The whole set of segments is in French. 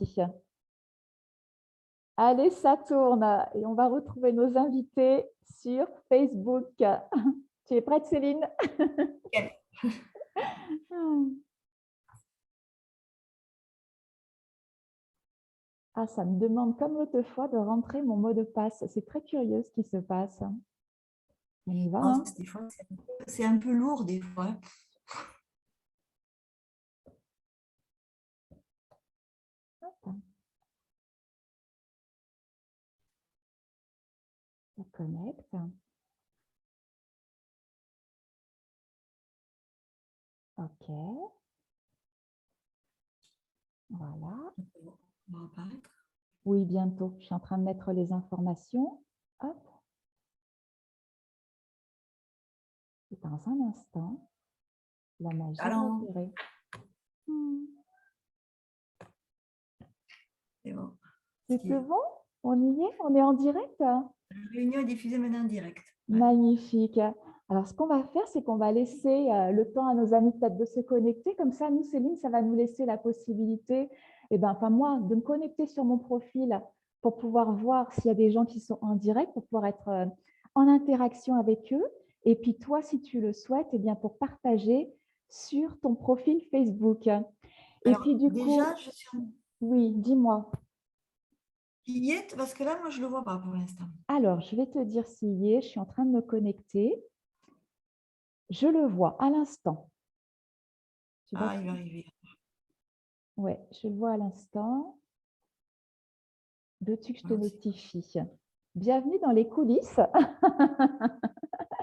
parti. Allez, ça tourne et on va retrouver nos invités sur Facebook. Tu es prête, Céline? Ah, ça me demande comme l'autre fois de rentrer mon mot de passe. C'est très curieux ce qui se passe. On y va, hein? Des fois, c'est un peu lourd des fois. Ça connecte. OK. Voilà. On va apparaître. Oui, bientôt. Je suis en train de mettre les informations. Hop. Et dans un instant, la magie va Alors, opérer. c'est bon. C'est bon? On y est? On est en direct? La réunion est diffusée maintenant en direct. Ouais. Magnifique. Alors, ce qu'on va faire, c'est qu'on va laisser le temps à nos amis peut-être de se connecter. Comme ça, nous, Céline, ça va nous laisser la possibilité, moi, de me connecter sur mon profil pour pouvoir voir s'il y a des gens qui sont en direct, pour pouvoir être en interaction avec eux. Et puis, toi, si tu le souhaites, pour partager sur ton profil Facebook. Et alors, puis, du déjà, coup, je suis oui, dis-moi. y est parce que là, moi, je ne le vois pas pour l'instant. Alors, je vais te dire s'il y est. Je suis en train de me connecter. Je le vois à l'instant. Il va arriver. Oui, je le vois à l'instant. Veux-tu que je te notifie? Bienvenue dans les coulisses.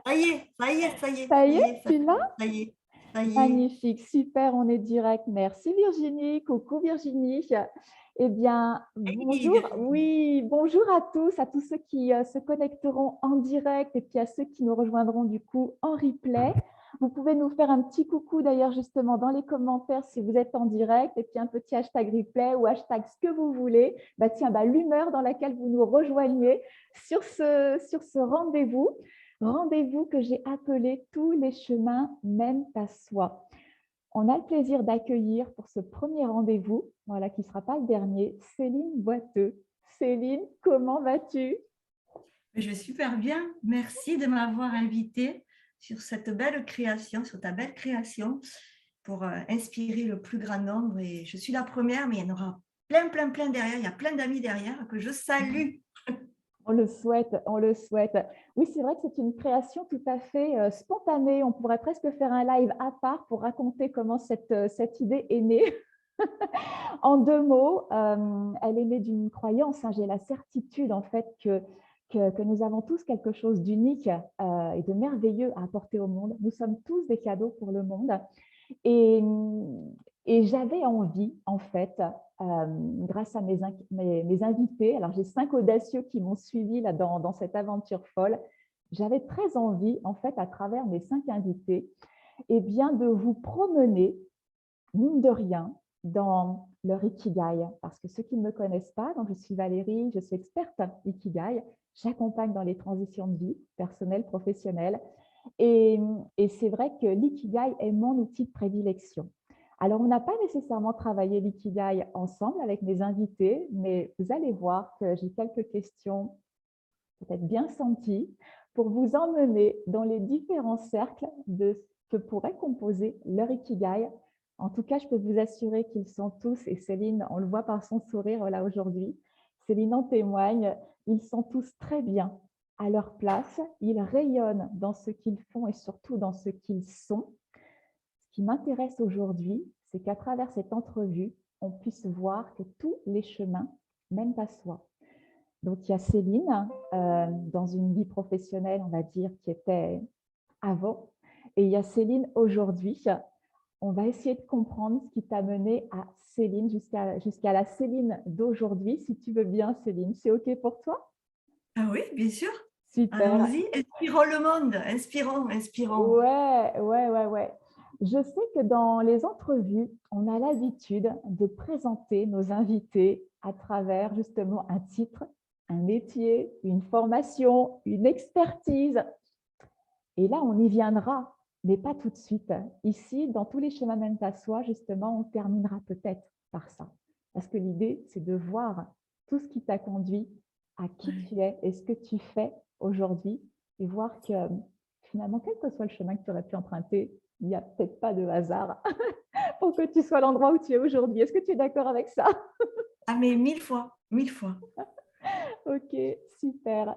Ça y est, ça y est, ça y est, Ça ça y y est, est, tu l'as? ça y est, ça y est. Magnifique, super, on est direct. Merci Virginie. Coucou Virginie. Eh bien, bonjour. Oui, bonjour à tous ceux qui se connecteront en direct et puis à ceux qui nous rejoindront du coup en replay. Vous pouvez nous faire un petit coucou d'ailleurs justement dans les commentaires si vous êtes en direct et puis un petit hashtag replay ou hashtag ce que vous voulez. L'humeur dans laquelle vous nous rejoignez sur ce rendez-vous. Rendez-vous que j'ai appelé tous les chemins mènent à soi. On a le plaisir d'accueillir pour ce premier rendez-vous, voilà, qui ne sera pas le dernier, Céline Boiteux. Céline, comment vas-tu? Je vais super bien. Merci de m'avoir invitée sur cette belle création, sur ta belle création pour inspirer le plus grand nombre. Et je suis la première, mais il y en aura plein, plein, plein derrière. Il y a plein d'amis derrière que je salue. On le souhaite, on le souhaite. Oui, c'est vrai que c'est une création tout à fait spontanée. On pourrait presque faire un live à part pour raconter comment cette idée est née. En deux mots, elle est née d'une croyance. J'ai la certitude en fait que nous avons tous quelque chose d'unique et de merveilleux à apporter au monde. Nous sommes tous des cadeaux pour le monde. Et, et j'avais envie, en fait, grâce à mes invités, alors j'ai 5 audacieux qui m'ont suivi là, dans cette aventure folle, j'avais très envie, en fait, à travers mes 5 invités, de vous promener, mine de rien, dans leur Ikigai. Parce que ceux qui ne me connaissent pas, donc je suis Valérie, je suis experte Ikigai, j'accompagne dans les transitions de vie personnelles, professionnelles. Et c'est vrai que l'ikigai est mon outil de prédilection. Alors, on n'a pas nécessairement travaillé l'ikigai ensemble avec mes invités, mais vous allez voir que j'ai quelques questions peut-être bien senties pour vous emmener dans les différents cercles de ce que pourrait composer leur ikigai. En tout cas, je peux vous assurer qu'ils sont tous, et Céline, on le voit par son sourire là aujourd'hui, Céline en témoigne, ils sont tous très bien à leur place, ils rayonnent dans ce qu'ils font et surtout dans ce qu'ils sont. Ce qui m'intéresse aujourd'hui, c'est qu'à travers cette entrevue, on puisse voir que tous les chemins mènent à soi. Donc, il y a Céline, dans une vie professionnelle, on va dire, qui était avant, et il y a Céline aujourd'hui. On va essayer de comprendre ce qui t'a mené à Céline, jusqu'à la Céline d'aujourd'hui, si tu veux bien, Céline. C'est OK pour toi? Ah oui, bien sûr. Super. Allons-y, inspirons le monde, inspirons, inspirons. Ouais. Je sais que dans les entrevues, on a l'habitude de présenter nos invités à travers justement un titre, un métier, une formation, une expertise. Et là, on y viendra, mais pas tout de suite. Ici, dans tous les chemins mènent à soi, justement, on terminera peut-être par ça. Parce que l'idée, c'est de voir tout ce qui t'a conduit à qui tu es et ce que tu fais aujourd'hui et voir que finalement, quel que soit le chemin que tu aurais pu emprunter, il n'y a peut-être pas de hasard pour que tu sois à l'endroit où tu es aujourd'hui. Est-ce que tu es d'accord avec ça? Ah, mais mille fois, mille fois. Ok, super.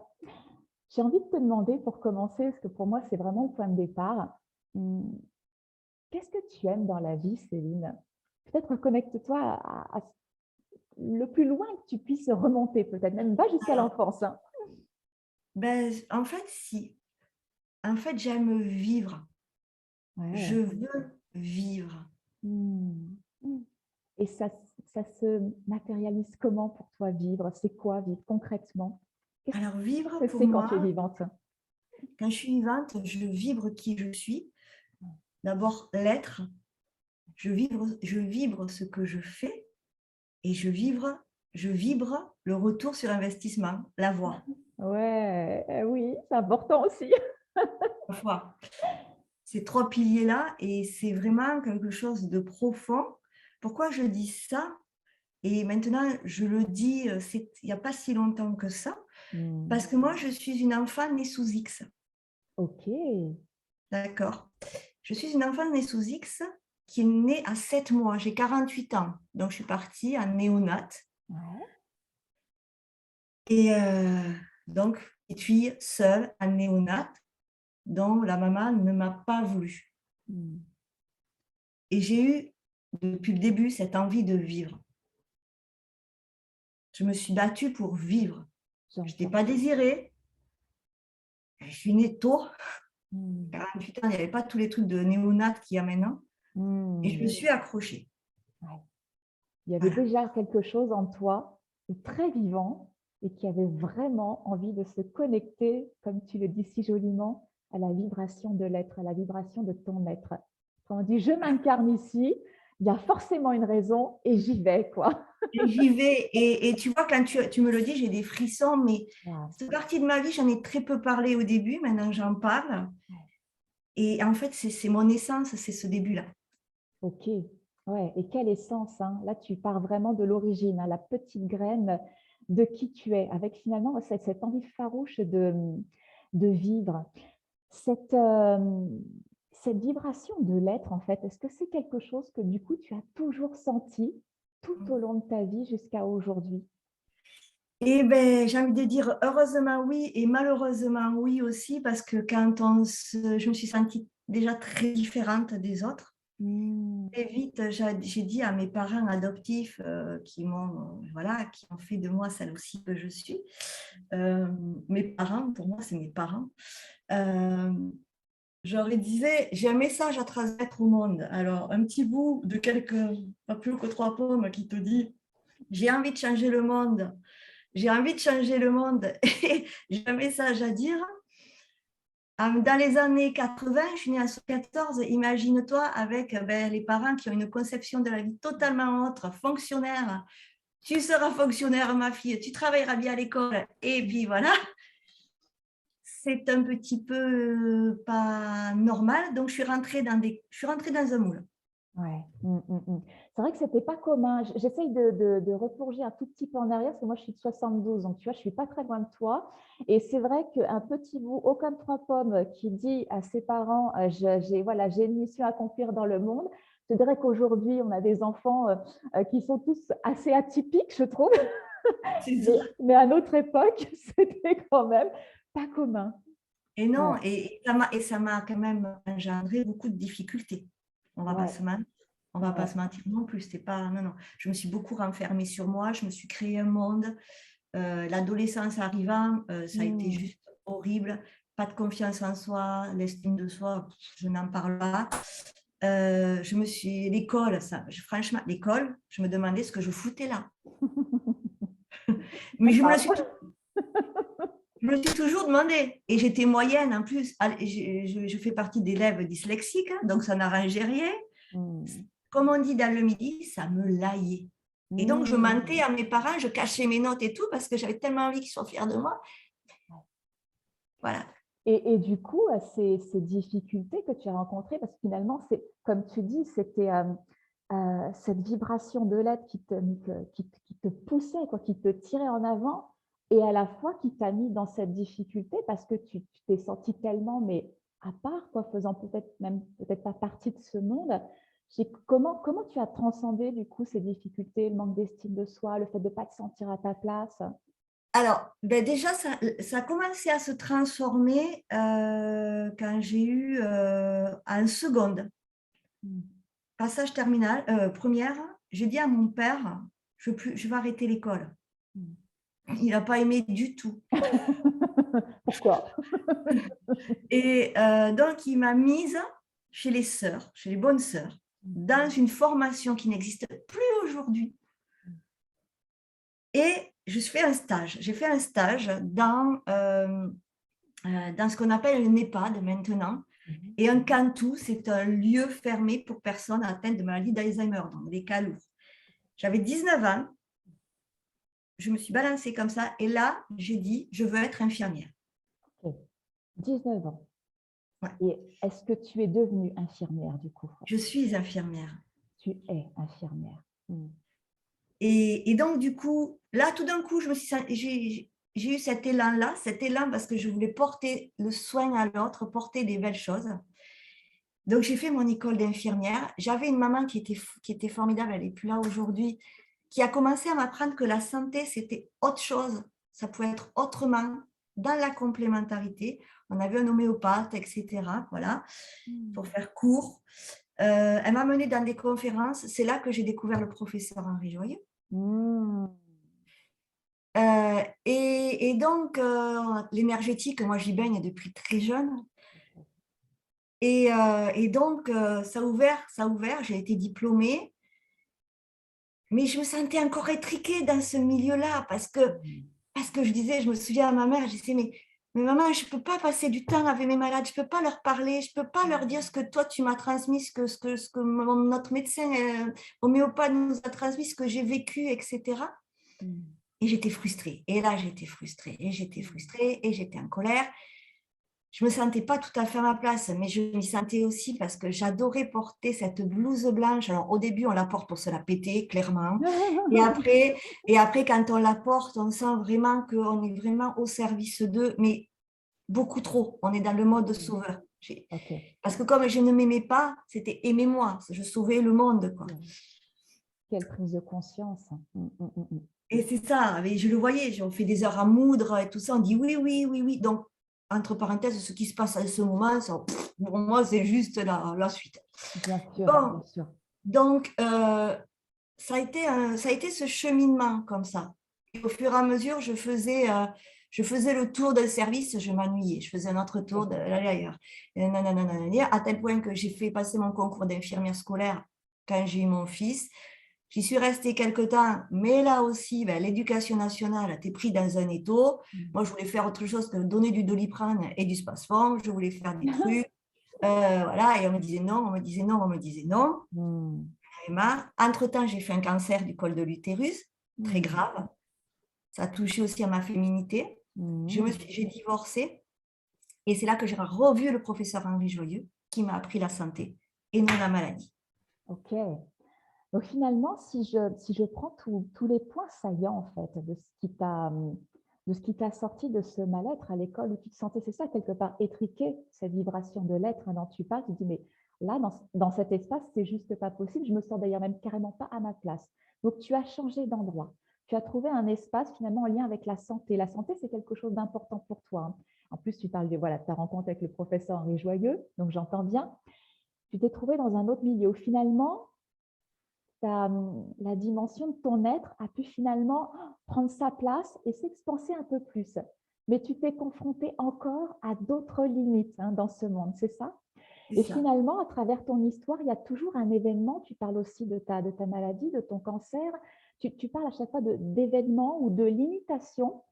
J'ai envie de te demander pour commencer, parce que pour moi, c'est vraiment le point de départ. hum, Qu'est-ce que tu aimes dans la vie, Céline? Peut-être reconnecte-toi à le plus loin que tu puisses remonter, peut-être même pas jusqu'à Alors, l'enfance, hein. ben, en fait, si. En fait, j'aime vivre. Je Ouais. veux vivre. Mmh. Mmh. Et ça se matérialise comment pour toi vivre? C'est quoi vivre concrètement? Qu'est-ce Alors, vivre, que pour c'est quand tu es moi, vivante? quand je suis vivante, je vibre qui je suis. D'abord, l'être. Je vibre ce que je fais et je vibre le retour sur investissement, la voix. Ouais, oui, c'est important aussi. La foi. Ces trois piliers-là, et c'est vraiment quelque chose de profond. Pourquoi je dis ça? Et maintenant, je le dis, il n'y a pas si longtemps que ça, Mmh. parce que moi, je suis une enfant née sous X. Ok. D'accord. Je suis une enfant née sous X qui est née à 7 mois. J'ai 48 ans. Donc, je suis partie en néonate. Ouais. Et donc, petite fille seule, en néonate, dont la maman ne m'a pas voulu. Mmh. Et j'ai eu, depuis le début, cette envie de vivre. Je me suis battue pour vivre. Je n'étais J'entends. pas désirée. Je suis née tôt. Mmh. 48 ans, il n'y avait pas tous les trucs de néonate qu'il y a maintenant. Et je me Mmh. suis accrochée. Ouais. Il y avait Voilà. déjà quelque chose en toi de très vivant et qui avait vraiment envie de se connecter, comme tu le dis si joliment, à la vibration de l'être, à la vibration de ton être. Quand on dit je m'incarne ici, il y a forcément une raison et j'y vais, quoi. Et j'y vais. Et tu vois, quand tu me le dis, j'ai des frissons, mais Wow. cette partie de ma vie, j'en ai très peu parlé au début. Maintenant, j'en parle. Et en fait, c'est mon essence, c'est ce début-là. Ok, ouais, et quelle essence, hein. Là, tu pars vraiment de l'origine, hein, la petite graine de qui tu es, avec finalement cette envie farouche de vivre. Cette, cette vibration de l'être, en fait, est-ce que c'est quelque chose que du coup tu as toujours senti tout au long de ta vie jusqu'à aujourd'hui? Et ben, j'ai envie de dire heureusement oui et malheureusement oui aussi, parce que je me suis sentie déjà très différente des autres. Mmh. Très vite, j'ai dit à mes parents adoptifs voilà, qui ont fait de moi celle aussi que je suis. Euh, Mes parents, pour moi, c'est mes parents. Euh, je leur disais, j'ai un message à transmettre au monde. Alors, un petit bout de pas plus que 3 pommes qui te dit, j'ai envie de changer le monde. J'ai envie de changer le monde et j'ai un message à dire. Dans les années 80, je suis née en 74, imagine-toi avec les parents qui ont une conception de la vie totalement autre, fonctionnaire. Tu seras fonctionnaire, ma fille, tu travailleras bien à l'école. Et puis voilà, c'est un petit peu pas normal. Donc, je suis rentrée dans un moule. Ouais. C'est vrai que c'était pas commun. J'essaye de replonger un tout petit peu en arrière, parce que moi, je suis de 72, donc tu vois, je suis pas très loin de toi. Et c'est vrai qu'un petit bout, aucun de 3 pommes, qui dit à ses parents, voilà, j'ai une mission à accomplir dans le monde. Je dirais qu'aujourd'hui, on a des enfants qui sont tous assez atypiques, je trouve. C'est Mais, ça. mais à notre époque, c'était quand même pas commun. Et non, Ouais, et ça m'a quand même engendré beaucoup de difficultés. On va pas ouais, se mentir. On va pas ouais. se mentir non plus. C'était pas, non, non. Je me suis beaucoup renfermée sur moi. Je me suis créé un monde. L'adolescence arrivant, ça a été Hmm. juste horrible. Pas de confiance en soi, l'estime de soi, je n'en parle pas. L'école, franchement, l'école, je me demandais ce que je foutais là. Mais D'accord. je me suis toujours demandé. Et j'étais moyenne en plus. Je fais partie d'élèves dyslexiques, hein, donc ça n'arrangeait rien. Hmm. Comme on dit dans le midi, ça me laillait. Et donc, je mentais Hmm. à mes parents, je cachais mes notes et tout parce que j'avais tellement envie qu'ils soient fiers de moi. Voilà. Et du coup, ces difficultés que tu as rencontrées, parce que finalement, comme tu dis, c'était cette vibration de l'être qui te poussait, quoi, qui te tirait en avant, et à la fois qui t'a mis dans cette difficulté parce que tu t'es senti tellement, mais à part, quoi, faisant peut-être pas partie de ce monde. Comment tu as transcendé du coup ces difficultés, le manque d'estime de soi, le fait de ne pas te sentir à ta place? Alors, ben déjà, ça a commencé à se transformer quand j'ai eu en seconde, Mmh. passage terminal, première, j'ai dit à mon père, je vais arrêter l'école. Mmh. Il n'a pas aimé du tout. Pourquoi? Et donc, il m'a mise chez les sœurs, chez les bonnes sœurs, dans une formation qui n'existe plus aujourd'hui. Et j'ai fait un stage dans ce qu'on appelle un EHPAD maintenant. Et un Cantou, c'est un lieu fermé pour personnes atteintes de maladie d'Alzheimer, donc des cas lourds. J'avais 19 ans, je me suis balancée comme ça, et là, j'ai dit, je veux être infirmière. Ok. 19 ans. Ouais. Et est-ce que tu es devenue infirmière du coup? Je suis infirmière. Tu es infirmière. Mmh. Et donc, du coup, là, tout d'un coup, j'ai eu cet élan-là, parce que je voulais porter le soin à l'autre, porter des belles choses. Donc, j'ai fait mon école d'infirmière. J'avais une maman qui était formidable, elle n'est plus là aujourd'hui, qui a commencé à m'apprendre que la santé, c'était autre chose. Ça pouvait être autrement, dans la complémentarité. On avait un homéopathe, etc. Voilà, pour faire court. Elle m'a menée dans des conférences. C'est là que j'ai découvert le professeur Henri Joyeux. Mmh. Et donc, l'énergétique, moi, j'y baigne depuis très jeune. Et donc, ça a ouvert, j'ai été diplômée. Mais je me sentais encore étriquée dans ce milieu-là parce que je disais, je me souviens à ma mère, je disais, mais maman, je ne peux pas passer du temps avec mes malades, je ne peux pas leur parler, je ne peux pas leur dire ce que toi tu m'as transmis, ce que notre médecin homéopathe nous a transmis, ce que j'ai vécu, etc. Et j'étais frustrée. Et là, j'étais frustrée. Et j'étais en colère. Je ne me sentais pas tout à fait à ma place, mais je m'y sentais aussi parce que j'adorais porter cette blouse blanche. Alors, au début, on la porte pour se la péter, clairement. Et après, quand on la porte, on sent vraiment qu'on est vraiment au service d'eux, mais beaucoup trop. On est dans le mode sauveur. Okay. Parce que comme je ne m'aimais pas, c'était aimez-moi. Je sauvais le monde, quoi. Quelle prise de conscience. Et c'est ça, je le voyais, on fait des heures à moudre et tout ça, on dit oui, oui, oui, oui. Donc, entre parenthèses, ce qui se passe à ce moment, ça, pour moi, c'est juste la suite. Bien sûr, Bon, bien sûr. donc, ça a été ce cheminement comme ça. Et au fur et à mesure, je faisais le tour d'un service, je m'ennuyais. Je faisais un autre tour d'aller ailleurs. À tel point que j'ai fait passer mon concours d'infirmière scolaire quand j'ai eu mon fils. J'y suis restée quelque temps, mais là aussi, l'éducation nationale, t'es pris dans un étau. Moi, je voulais faire autre chose que donner du Doliprane et du Spasfon. Je voulais faire des trucs. Voilà, et on me disait non, on me disait non, on me disait non. Entre-temps, j'ai fait un cancer du col de l'utérus, très grave. Ça a touché aussi à ma féminité. J'ai divorcé. Et c'est là que j'ai revu le professeur Henri Joyeux, qui m'a appris la santé et non la maladie. Ok. Donc finalement, si je prends tous les points saillants en fait de ce qui t'a sorti de ce mal-être à l'école où tu te sentais, c'est ça, quelque part étriqué, cette vibration de l'être dont tu parles, tu te dis mais là, dans cet espace, c'est juste pas possible, je me sens d'ailleurs même carrément pas à ma place. Donc tu as changé d'endroit, tu as trouvé un espace finalement en lien avec la santé. La santé, c'est quelque chose d'important pour toi. En plus, tu parles de ta rencontre avec le professeur Henri Joyeux, donc j'entends bien. Tu t'es trouvé dans un autre milieu où finalement, la dimension de ton être a pu finalement prendre sa place et s'expanser un peu plus. Mais tu t'es confronté encore à d'autres limites dans ce monde, c'est ça? Et finalement, à travers ton histoire, il y a toujours un événement, tu parles aussi de ta maladie, de ton cancer, tu parles à chaque fois d'événements ou de limitations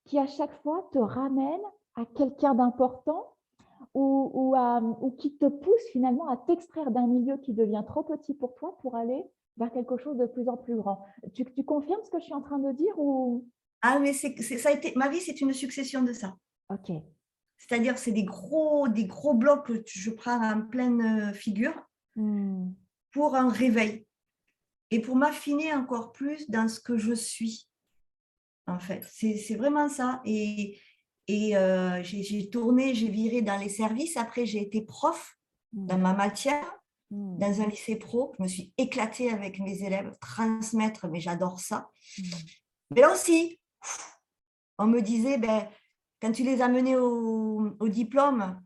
qui à chaque fois te ramènent à quelqu'un d'important ou qui te pousse finalement à t'extraire d'un milieu qui devient trop petit pour toi pour aller vers quelque chose de plus en plus grand. Tu confirmes ce que je suis en train de dire ou... Ah, mais ça a été, ma vie, c'est une succession de ça. Ok. C'est-à-dire, c'est des gros blocs que je prends en pleine figure pour un réveil. et pour m'affiner encore plus dans ce que je suis, en fait. C'est vraiment ça. Et j'ai tourné, j'ai viré dans les services. Après, j'ai été prof dans ma matière, dans un lycée pro. Je me suis éclatée avec mes élèves, transmettre, mais j'adore ça. Mais là aussi, on me disait, ben, quand tu les amenais au diplôme,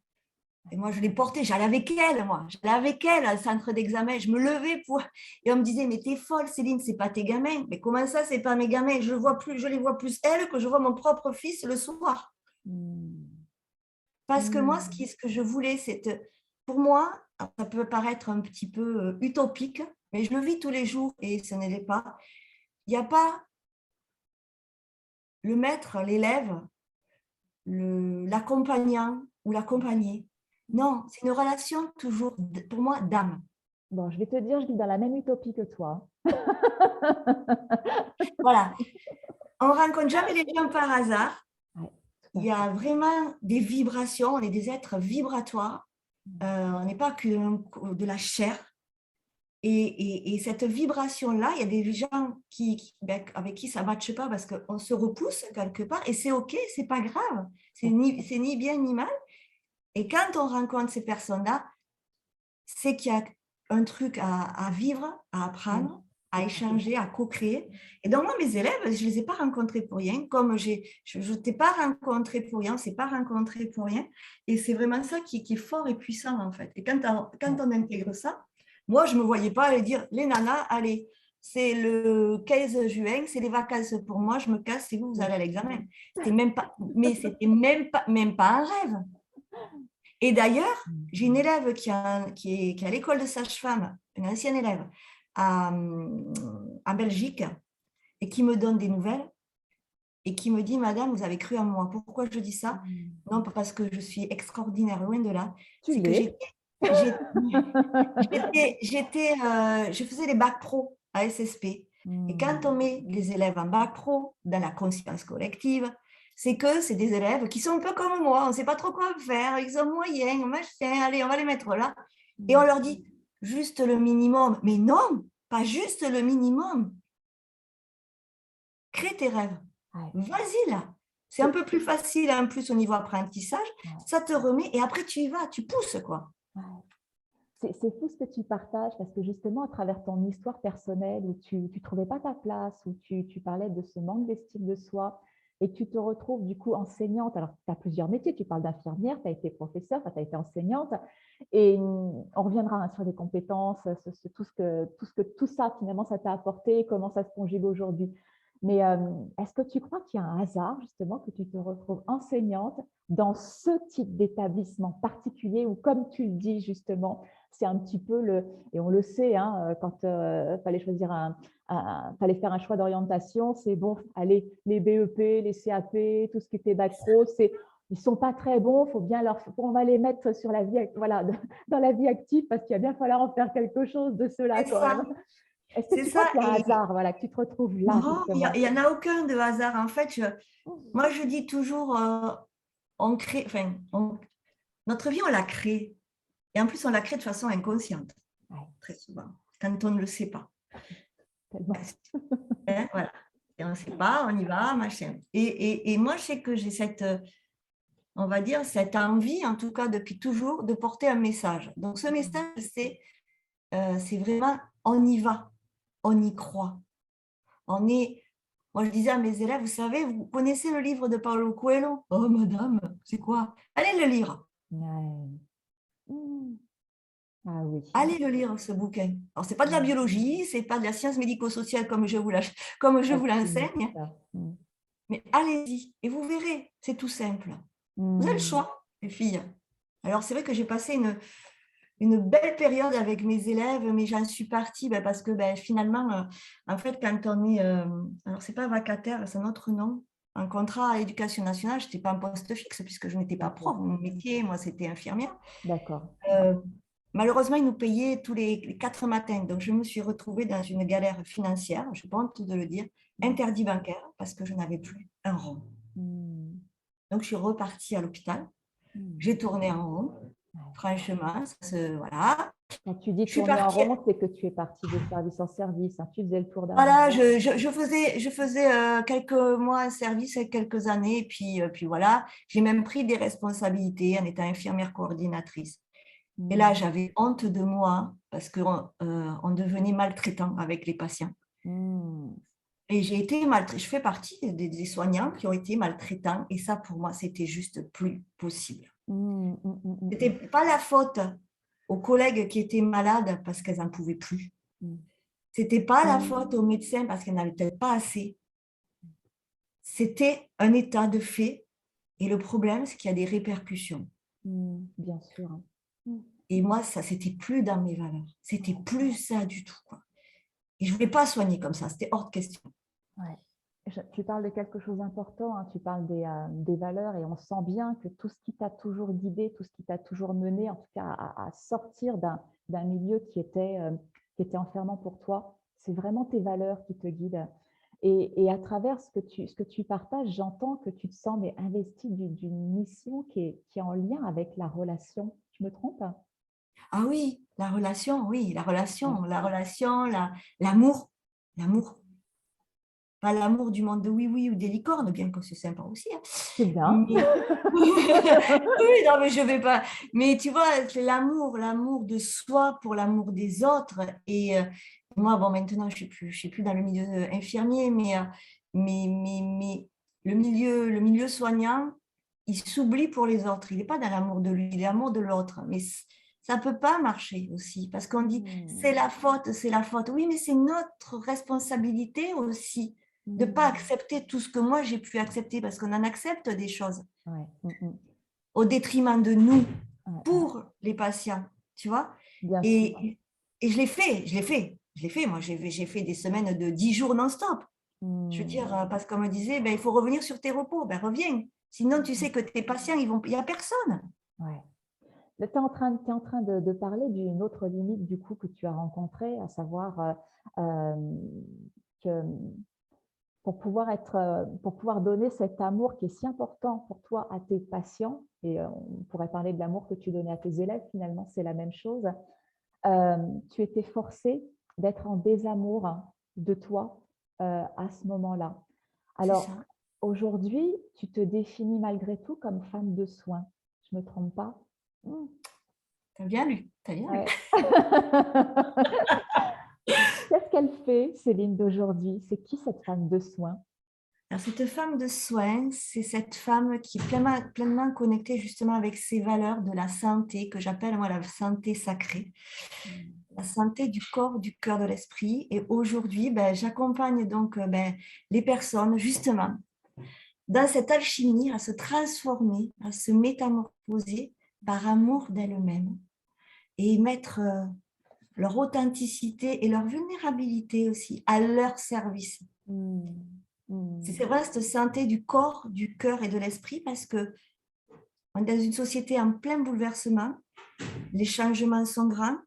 et moi je les portais, j'allais avec elle au centre d'examen, je me levais pour... Et on me disait, mais t'es folle Céline, c'est pas tes gamins. Mais comment ça, c'est pas mes gamins? Je les vois plus elles que je vois mon propre fils le soir. Parce que moi, ce que je voulais, c'est... Pour moi, ça peut paraître un petit peu utopique, mais je le vis tous les jours et ce n'est pas. Il n'y a pas le maître, l'élève, l'accompagnant ou l'accompagné. Non, c'est une relation toujours, pour moi, d'âme. Bon, je vais te dire, je vis dans la même utopie que toi. Voilà. On ne rencontre jamais les gens par hasard. Ouais, il y a vraiment des vibrations, on est des êtres vibratoires. On n'est pas que de la chair. Et cette vibration-là, il y a des gens avec qui ça ne matche pas parce qu'on se repousse quelque part et c'est OK, ce n'est pas grave. C'est ni bien ni mal. Et quand on rencontre ces personnes-là, c'est qu'il y a un truc à vivre, à apprendre, à échanger, à co-créer. Et donc, moi, mes élèves, je ne les ai pas rencontrés pour rien. Comme je ne t'ai pas rencontré pour rien, on ne s'est pas rencontré pour rien. Et c'est vraiment ça qui est fort et puissant, en fait. Et quand on intègre ça, moi, je ne me voyais pas aller dire, les nanas, allez, c'est le 15 juin, c'est les vacances pour moi, je me casse, c'est vous allez à l'examen. C'était même pas, mais c'était même pas un rêve. Et d'ailleurs, j'ai une élève qui est à l'école de sage-femme, une ancienne élève, en Belgique, et qui me donne des nouvelles et qui me dit, Madame, vous avez cru en moi. Pourquoi je dis ça? Non, pas parce que je suis extraordinaire, loin de là. Tu C'est que l'es. je faisais les bacs pro à SSP. Et quand on met les élèves en bac pro dans la conscience collective, c'est que c'est des élèves qui sont un peu comme moi, on ne sait pas trop quoi faire, ils sont moyens, machin, allez, on va les mettre là. Et on leur dit juste le minimum. Mais non, pas juste le minimum. Crée tes rêves. Vas-y là. C'est un peu plus facile, en plus au niveau apprentissage. Ça te remet et après tu y vas, tu pousses quoi. C'est fou ce que tu partages parce que justement, à travers ton histoire personnelle où tu ne trouvais pas ta place, où tu parlais de ce manque d'estime de soi et que tu te retrouves du coup enseignante. Alors, tu as plusieurs métiers, tu parles d'infirmière, tu as été professeure, tu as été enseignante et on reviendra sur les compétences, tout ça finalement ça t'a apporté, comment ça se conjugue aujourd'hui. Mais est-ce que tu crois qu'il y a un hasard justement que tu te retrouves enseignante dans ce type d'établissement particulier où, comme tu le dis justement, c'est un petit peu et on le sait, hein, quand fallait choisir fallait faire un choix d'orientation, c'est bon, allez, les BEP, les CAP, tout ce qui était bac pro, ils sont pas très bons, on va les mettre sur la vie, voilà, dans la vie active parce qu'il va bien falloir en faire quelque chose de cela quand même. Est-ce que tu crois qu'il y a un hasard, voilà, que tu te retrouves là? Non, il n'y en a aucun de hasard. En fait, moi je dis toujours, on crée, enfin, notre vie on la crée. Et en plus, on la crée de façon inconsciente, très souvent, quand on ne le sait pas. Voilà. Et on ne sait pas, on y va, machin. Et moi, je sais que j'ai on va dire, cette envie, en tout cas depuis toujours, de porter un message. Donc, ce message, c'est vraiment, on y va, on y croit. Moi, je disais à mes élèves, vous savez, vous connaissez le livre de Paulo Coelho? Oh, madame, c'est quoi? Allez le lire. Ah oui. Allez le lire, ce bouquin. Alors, ce n'est pas de la biologie, ce n'est pas de la science médico-sociale comme je vous l'enseigne, mais allez-y et vous verrez, c'est tout simple. Vous avez le choix, les filles. Alors, c'est vrai que j'ai passé une belle période avec mes élèves, mais j'en suis partie parce que finalement, en fait, quand on est... alors, ce n'est pas vacataire, c'est un autre nom. Un contrat à l'éducation nationale, je n'étais pas en poste fixe puisque je n'étais pas prof. Mon métier, moi, c'était infirmière. D'accord. Malheureusement, ils nous payaient tous les 4 matins. Donc, je me suis retrouvée dans une galère financière, je n'ai pas honte de le dire, interdit bancaire, parce que je n'avais plus un rond. Donc, je suis repartie à l'hôpital. J'ai tourné en rond. Franchement, voilà. Quand tu dis Je suis tourner en partie. rond, c'est que tu es partie de service en service, hein, tu faisais le tour d'un Voilà, endroit. je faisais quelques mois de service et quelques années, et puis voilà, j'ai même pris des responsabilités en étant infirmière coordinatrice. Et là, Hmm. j'avais honte de moi parce qu'on on devenait maltraitant avec les patients. Hmm. Et j'ai été maltraitée. Je fais partie des soignants qui ont été maltraitants, et ça, pour moi, c'était juste plus possible. Hmm. Hmm. Hmm. Hmm. C'était pas la faute aux collègues qui étaient malades parce qu'elles n'en pouvaient plus. Hmm. C'était pas la faute aux médecins parce qu'elles n'avaient peut-être pas assez. C'était un état de fait. Et le problème, c'est qu'il y a des répercussions. Bien sûr. Hmm. Et moi, ça, c'était plus dans mes valeurs. C'était plus ça du tout, quoi. Et je voulais pas soigner comme ça. C'était hors de question. Ouais. Tu parles de quelque chose d'important, hein, tu parles des valeurs et on sent bien que tout ce qui t'a toujours guidé, tout ce qui t'a toujours mené, en tout cas à sortir d'un milieu qui était enfermant pour toi, c'est vraiment tes valeurs qui te guident. Et à travers ce que tu partages, j'entends que tu te sens mais investi d'une mission qui est en lien avec la relation. Je me trompe? Ah oui, Ouais. la relation, l'amour, l'amour. Pas l'amour du monde de oui-oui ou des licornes, bien que c'est sympa aussi, hein. C'est bien. Mais... oui, non, mais je vais pas. Mais tu vois, c'est l'amour de soi pour l'amour des autres. Et moi, bon, maintenant, je suis plus dans le milieu infirmier, mais le milieu soignant, il s'oublie pour les autres. Il n'est pas dans l'amour de lui, il est l'amour de l'autre. Mais ça ne peut pas marcher aussi, parce qu'on dit, c'est la faute, c'est la faute. Oui, mais c'est notre responsabilité aussi de ne pas accepter tout ce que moi j'ai pu accepter, parce qu'on en accepte des choses Ouais. au détriment de nous Ouais. pour les patients, tu vois. Bien sûr. Et je l'ai fait, je l'ai fait. Moi, j'ai fait des semaines de 10 jours non-stop. Je veux dire, parce qu'on me disait, ben, il faut revenir sur tes repos. Ben, reviens. Sinon, tu sais que tes patients, il n'y a personne. Ouais. Tu es t'es en train de parler d'une autre limite du coup que tu as rencontrée, à savoir que pour pouvoir donner cet amour qui est si important pour toi à tes patients, et on pourrait parler de l'amour que tu donnais à tes élèves, finalement c'est la même chose, euh, tu étais forcée d'être en désamour de toi à ce moment-là. C'est Alors ça. aujourd'hui, tu te définis malgré tout comme femme de soins. Je ne me trompe pas? T'as bien lu, t'as bien lu. Ouais. Qu'est-ce qu'elle fait, Céline d'aujourd'hui? C'est qui cette femme de soins? Alors, cette femme de soins, c'est cette femme qui est pleinement connectée justement avec ses valeurs de la santé, que j'appelle moi la santé sacrée, la santé du corps, du cœur, de l'esprit. Et aujourd'hui, ben, j'accompagne donc ben, les personnes justement dans cette alchimie à se transformer, à se métamorphoser par amour d'elles-mêmes et mettre leur authenticité et leur vulnérabilité aussi à leur service. C'est vrai, cette santé du corps, du cœur et de l'esprit, parce que on est dans une société en plein bouleversement, les changements sont grands,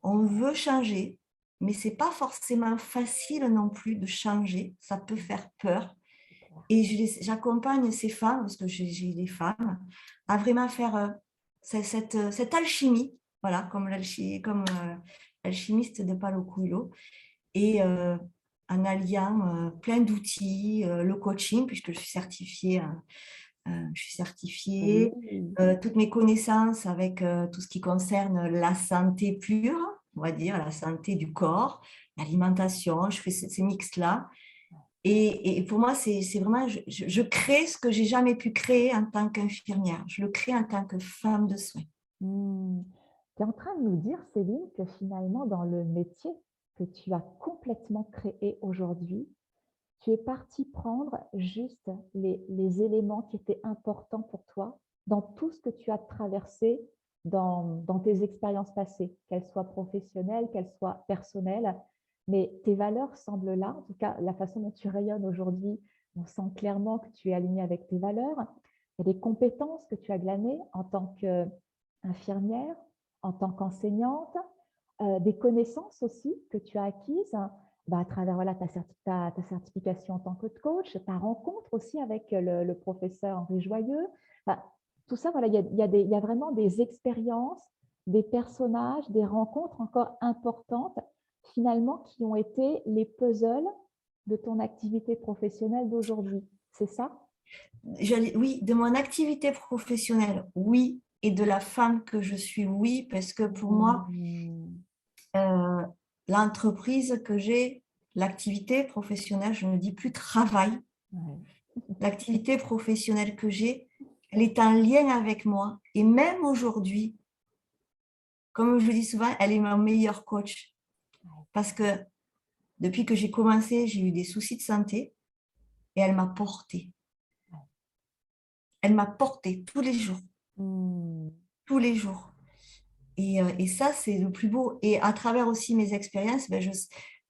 on veut changer, mais ce n'est pas forcément facile non plus de changer, ça peut faire peur. Et j'accompagne ces femmes, parce que j'ai des femmes, à vraiment faire cette alchimie, voilà, comme l'alchimiste de Paulo Coelho, et en alliant plein d'outils, le coaching, puisque je suis certifiée, Oui. toutes mes connaissances avec tout ce qui concerne la santé pure, on va dire, la santé du corps, l'alimentation, je fais ces mix-là. Et pour moi, c'est vraiment, je crée ce que j'ai jamais pu créer en tant qu'infirmière. Je le crée en tant que femme de soins. Tu es en train de nous dire, Céline, que finalement, dans le métier que tu as complètement créé aujourd'hui, tu es partie prendre juste les éléments qui étaient importants pour toi dans tout ce que tu as traversé dans tes expériences passées, qu'elles soient professionnelles, qu'elles soient personnelles. Mais tes valeurs semblent là, en tout cas la façon dont tu rayonnes aujourd'hui, on sent clairement que tu es aligné avec tes valeurs. Il y a des compétences que tu as glanées en tant qu'infirmière, en tant qu'enseignante, des connaissances aussi que tu as acquises à travers voilà, ta certification en tant que coach, ta rencontre aussi avec le professeur Henri Joyeux. Tout ça, voilà, il y a vraiment des expériences des personnages, des rencontres encore importantes, finalement, qui ont été les puzzles de ton activité professionnelle d'aujourd'hui. C'est ça? Oui, de mon activité professionnelle, oui, et de la femme que je suis, oui, parce que pour moi, euh, l'entreprise que j'ai, l'activité professionnelle, je ne dis plus travail, Ouais. l'activité professionnelle que j'ai, elle est en lien avec moi. Et même aujourd'hui, comme je dis souvent, elle est mon meilleur coach. Parce que depuis que j'ai commencé, j'ai eu des soucis de santé et elle m'a porté. Elle m'a porté tous les jours, tous les jours. Et ça, c'est le plus beau. Et à travers aussi mes expériences,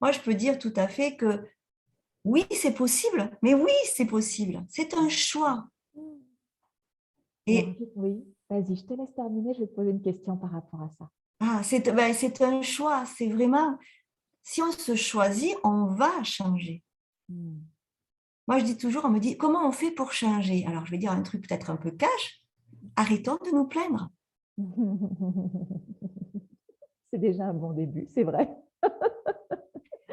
moi, je peux dire tout à fait que oui, c'est possible, mais oui, c'est possible. C'est un choix. Alors, Et oui, vas-y, je te laisse terminer, je vais te poser une question par rapport à ça. c'est un choix. C'est vraiment, si on se choisit, on va changer. Moi, je dis toujours, on me dit, comment on fait pour changer? Alors, je vais dire un truc peut-être un peu cash. Arrêtons de nous plaindre. C'est déjà un bon début, c'est vrai.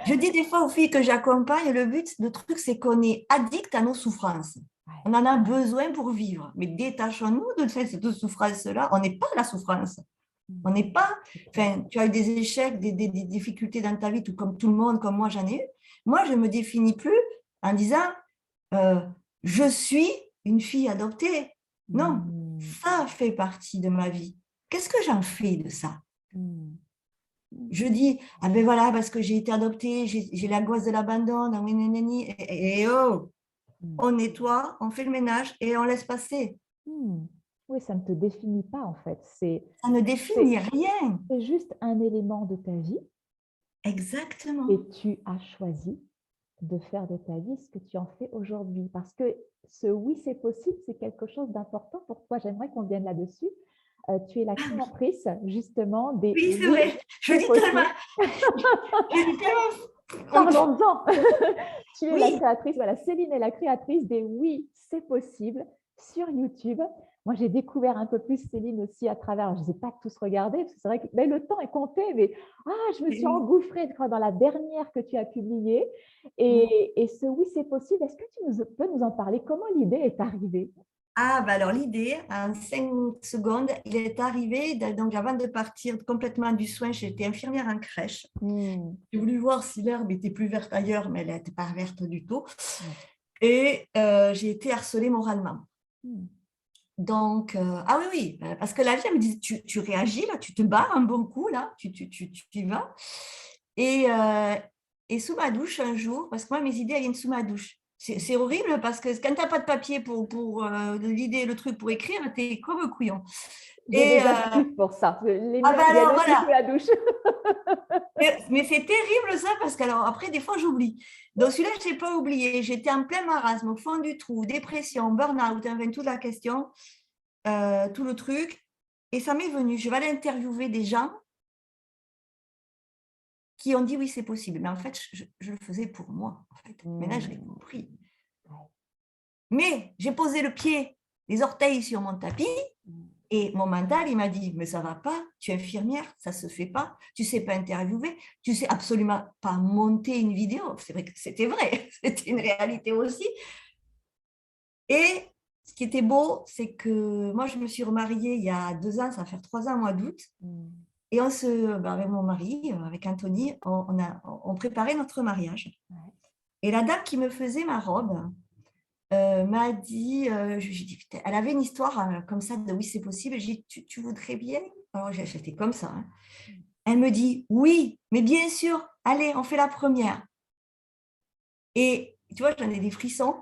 Je dis des fois aux filles que j'accompagne, le truc, c'est qu'on est addict à nos souffrances. On en a besoin pour vivre. Mais détachons-nous de cette souffrance-là. On n'est pas la souffrance. On n'est pas. Enfin, tu as eu des échecs, des difficultés dans ta vie, tout comme tout le monde, comme moi, j'en ai eu. Moi, je ne me définis plus en disant je suis une fille adoptée. Non, ça fait partie de ma vie. Qu'est-ce que j'en fais de ça? Je dis, ah ben voilà, parce que j'ai été adoptée, j'ai l'angoisse de l'abandon, et oh, on nettoie, on fait le ménage et on laisse passer. Oui, ça ne te définit pas en fait. Ça ne définit rien. C'est juste un élément de ta vie Exactement. et tu as choisi de faire de ta vie ce que tu en fais aujourd'hui. Parce que ce oui, c'est possible, c'est quelque chose d'important pour toi. J'aimerais qu'on vienne là-dessus. Tu es la créatrice justement des Oui, c'est oui, vrai. Je c'est dis possible. tellement. Parlons-en. Tu es la Oui, créatrice, voilà, Céline est la créatrice des oui, c'est possible sur YouTube. Moi, j'ai découvert un peu plus Céline aussi à travers, je ne les ai pas tous regardés, parce que c'est vrai que mais le temps est compté, mais je me suis engouffrée, je crois, dans la dernière que tu as publiée. Et ce oui, c'est possible, est-ce que tu peux nous en parler? Comment l'idée est arrivée? ah, bah alors l'idée, en 5 secondes, il est arrivé, donc avant de partir complètement du soin, j'étais infirmière en crèche. J'ai voulu voir si l'herbe était plus verte ailleurs, mais elle n'était pas verte du tout. Et j'ai été harcelée moralement. Donc, ah oui, oui, parce que la vie, elle me dit, tu réagis là, tu te bats un bon coup là, tu y vas. Et sous ma douche un jour, parce que moi, mes idées, elles viennent sous ma douche. C'est horrible parce que quand tu n'as pas de papier pour l'idée, le truc pour écrire, tu es comme un couillon. J'ai des astuces pour ça. Les miennes viennent alors aussi sous voilà. la douche. Mais c'est terrible ça, parce que alors, après, des fois, j'oublie. Donc celui-là, je n'ai pas oublié. J'étais en plein marasme, au fond du trou, dépression, burn-out, enfin, toute la question. Tout le truc. Et ça m'est venu. Je vais aller interviewer des gens qui ont dit oui, c'est possible. Mais en fait, je le faisais pour moi. En fait. Mais là, je l'ai compris. Mais j'ai posé le pied, les orteils sur mon tapis. Et mon mental, il m'a dit, mais ça va pas, tu es infirmière, ça se fait pas, tu sais pas interviewer, tu sais absolument pas monter une vidéo. C'est vrai que c'était vrai, c'était une réalité aussi. Et ce qui était beau, c'est que moi, je me suis remariée il y a 2 ans, ça va faire 3 ans au mois d'août. Et avec mon mari, avec Anthony, on préparait notre mariage. Et la dame qui me faisait ma robe m'a dit, elle avait une histoire comme ça de oui, c'est possible. J'ai dit, tu voudrais bien? Alors, j'étais comme ça. Hein. Elle me dit, oui, mais bien sûr, allez, on fait la première. Et tu vois, j'en ai des frissons.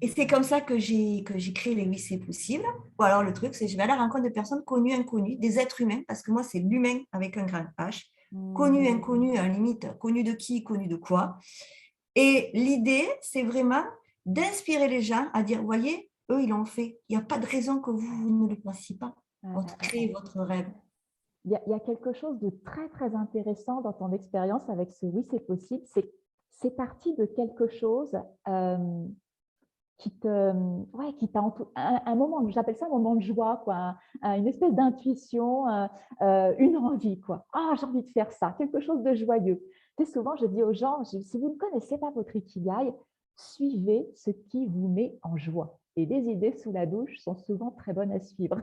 Et c'est comme ça que j'ai créé les Oui, c'est possible. Ou alors le truc, c'est que je vais à la rencontre de personnes connues, inconnues, des êtres humains, parce que moi, c'est l'humain avec un grand H. Connu, inconnu, à la limite, connu de qui, connu de quoi. Et l'idée, c'est vraiment d'inspirer les gens à dire, voyez, eux, ils l'ont fait. Il n'y a pas de raison que vous ne le fassiez pas. Créez votre rêve. Il y a quelque chose de très, très intéressant dans ton expérience avec ce oui, c'est possible. C'est parti de quelque chose qui t'a un moment, j'appelle ça un moment de joie, quoi, une espèce d'intuition, une envie, quoi. Ah, j'ai envie de faire ça, quelque chose de joyeux. Tu sais, souvent, je dis aux gens, si vous ne connaissez pas votre ikigai, suivez ce qui vous met en joie. Et des idées sous la douche sont souvent très bonnes à suivre.